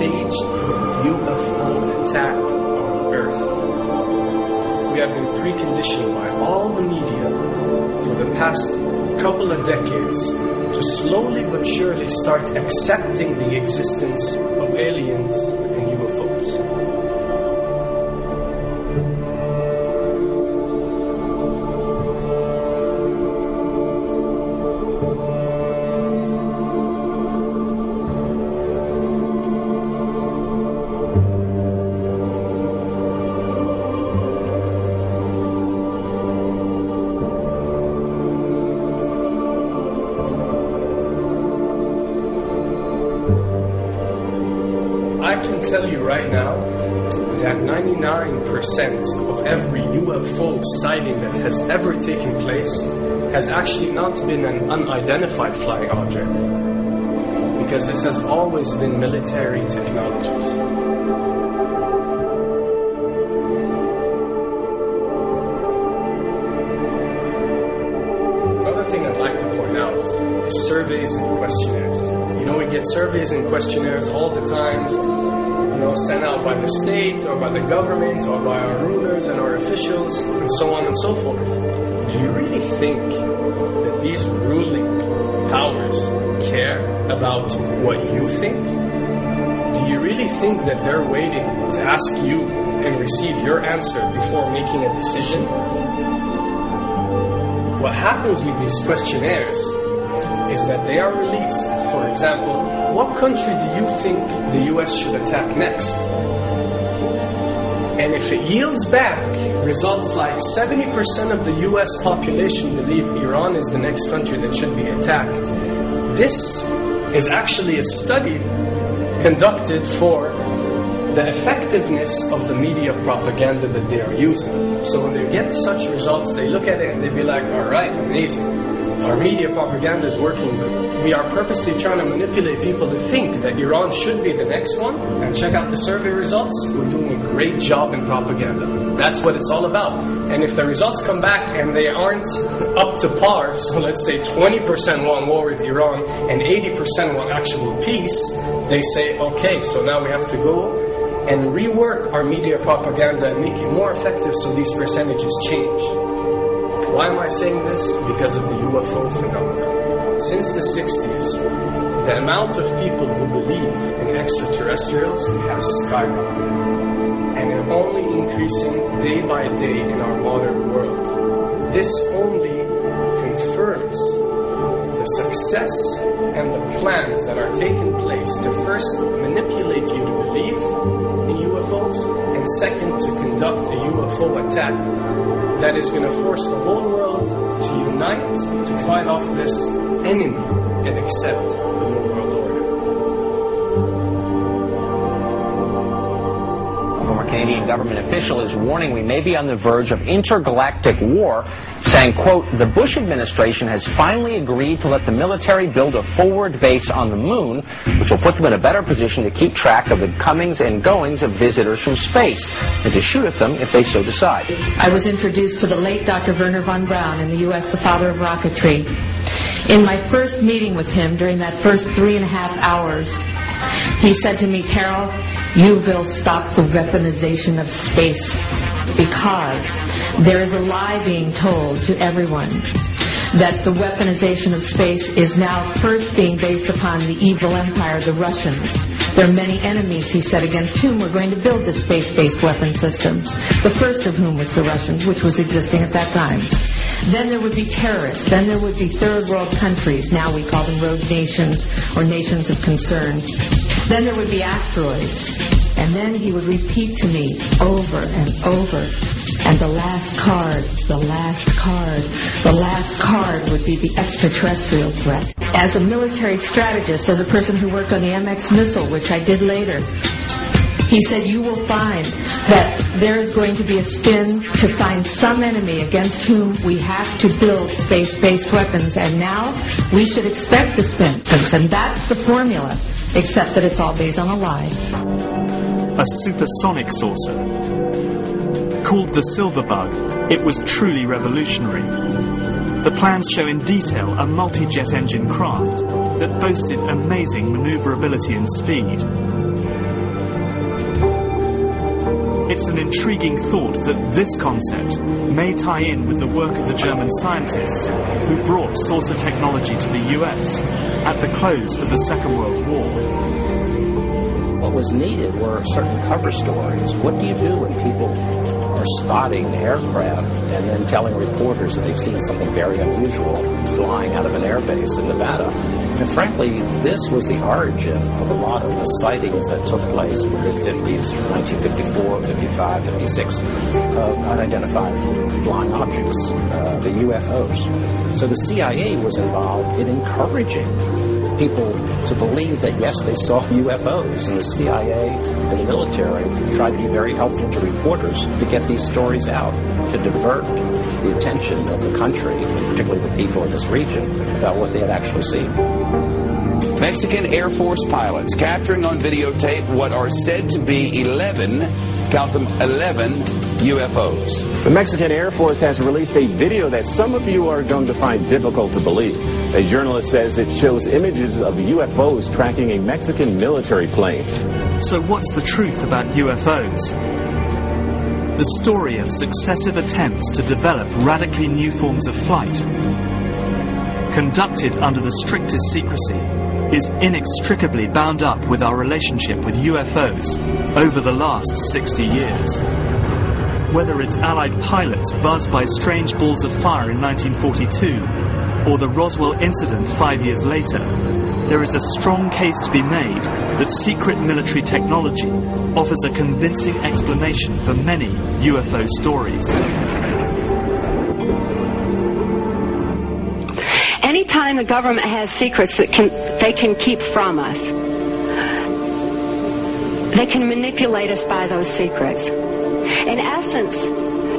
staged UFO attack on Earth. We have been preconditioned by all the media for the past couple of decades to slowly but surely start accepting the existence of aliens and UFOs. I can tell you right now that 99% of every UFO sighting that has ever taken place has actually not been an unidentified flying object, because this has always been military technologies. Another thing I'd like to point out is surveys and questionnaires. You know, we get surveys and questionnaires all the time, sent out by the state or by the government or by our rulers and our officials and so on and so forth. Do you really think that these ruling powers care about what you think? Do you really think that they're waiting to ask you and receive your answer before making a decision? What happens with these questionnaires is that they are released. For example, what country do you think the US should attack next? And if it yields back results like 70% of the US population believe Iran is the next country that should be attacked, this is actually a study conducted for the effectiveness of the media propaganda that they are using. So when they get such results, they look at it and they be like, all right, amazing. Our media propaganda is working. We are purposely trying to manipulate people to think that Iran should be the next one. And check out the survey results. We're doing a great job in propaganda. That's what it's all about. And if the results come back and they aren't up to par, so let's say 20% want war with Iran and 80% want actual peace, they say, okay, so now we have to go and rework our media propaganda and make it more effective so these percentages change. Why am I saying this? Because of the UFO phenomenon. Since the 60s, the amount of people who believe in extraterrestrials has skyrocketed, and it's only increasing day by day in our modern world. This only confirms the success and the plans that are taking place to first manipulate you to believe in UFOs, and second, to conduct a UFO attack that is going to force the whole world to unite to fight off this enemy and accept the New World Order. A former Canadian government official is warning we may be on the verge of intergalactic war, saying, quote, the Bush administration has finally agreed to let the military build a forward base on the moon, which will put them in a better position to keep track of the comings and goings of visitors from space, and to shoot at them if they so decide. I was introduced to the late Dr. Wernher von Braun in the U.S., the father of rocketry. In my first meeting with him, during that first 3.5 hours, he said to me, Carol, you will stop the weaponization of space, because there is a lie being told to everyone that the weaponization of space is now first being based upon the evil empire, the Russians. There are many enemies, he said, against whom we're going to build this space-based weapon system, the first of whom was the Russians, which was existing at that time. Then there would be terrorists. Then there would be third world countries. Now we call them rogue nations or nations of concern. Then there would be asteroids. And then he would repeat to me over and over, and the last card, the last card, the last card would be the extraterrestrial threat. As a military strategist, as a person who worked on the MX missile, which I did later, he said, you will find that there is going to be a spin to find some enemy against whom we have to build space-based weapons, and now we should expect the spin. And that's the formula, except that it's all based on a lie. A supersonic saucer. Called the Silver Bug, it was truly revolutionary. The plans show in detail a multi-jet engine craft that boasted amazing maneuverability and speed. It's an intriguing thought that this concept may tie in with the work of the German scientists who brought saucer technology to the US at the close of the Second World War. What was needed were certain cover stories. What do you do when people are spotting aircraft and then telling reporters that they've seen something very unusual flying out of an airbase in Nevada? And frankly, this was the origin of a lot of the sightings that took place in the mid-50s, 1954, 55, 56, of unidentified flying objects, the UFOs. So the CIA was involved in encouraging people to believe that, yes, they saw UFOs, and the CIA and the military tried to be very helpful to reporters to get these stories out, to divert the attention of the country, particularly the people in this region, about what they had actually seen. Mexican Air Force pilots capturing on videotape what are said to be 11 UFOs. The Mexican Air Force has released a video that some of you are going to find difficult to believe. A journalist says it shows images of UFOs tracking a Mexican military plane. So what's the truth about UFOs? The story of successive attempts to develop radically new forms of flight, conducted under the strictest secrecy, is inextricably bound up with our relationship with UFOs over the last 60 years. Whether it's Allied pilots buzzed by strange balls of fire in 1942 or the Roswell incident 5 years later, there is a strong case to be made that secret military technology offers a convincing explanation for many UFO stories. Anytime the government has secrets that they can keep from us, they can manipulate us by those secrets. In essence,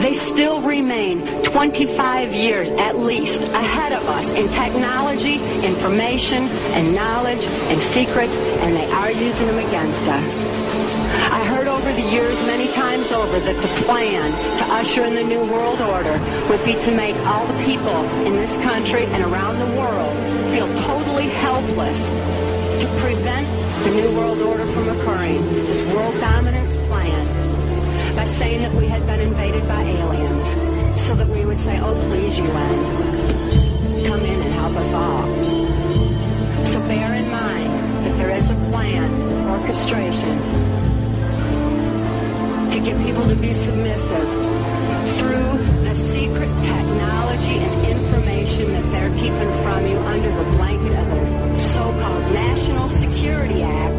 they still remain 25 years at least ahead of us in technology, information, and knowledge, and secrets, and they are using them against us. I heard over the years many times over that the plan to usher in the New World Order would be to make all the people in this country and around the world feel totally helpless to prevent the New World Order from occurring, this world dominance plan, by saying that we had been invaded by aliens, so that we would say, oh, please, UN, come in and help us all. So bear in mind that there is a plan, orchestration, to get people to be submissive through a secret technology and information that they're keeping from you under the blanket of the so-called National Security Act.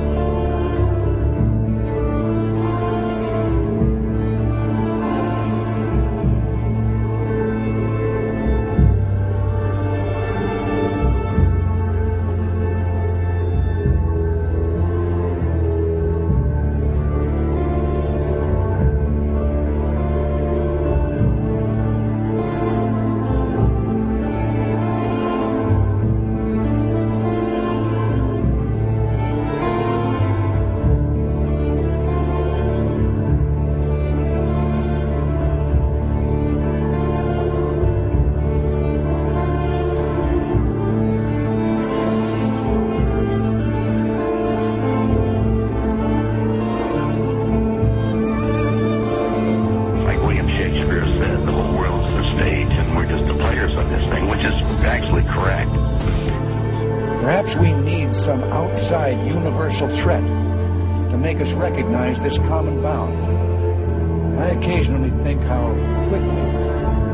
Perhaps we need some outside universal threat to make us recognize this common bound. I occasionally think how quickly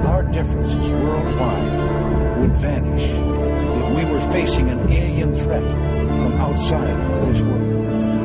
our differences worldwide would vanish if we were facing an alien threat from outside this world.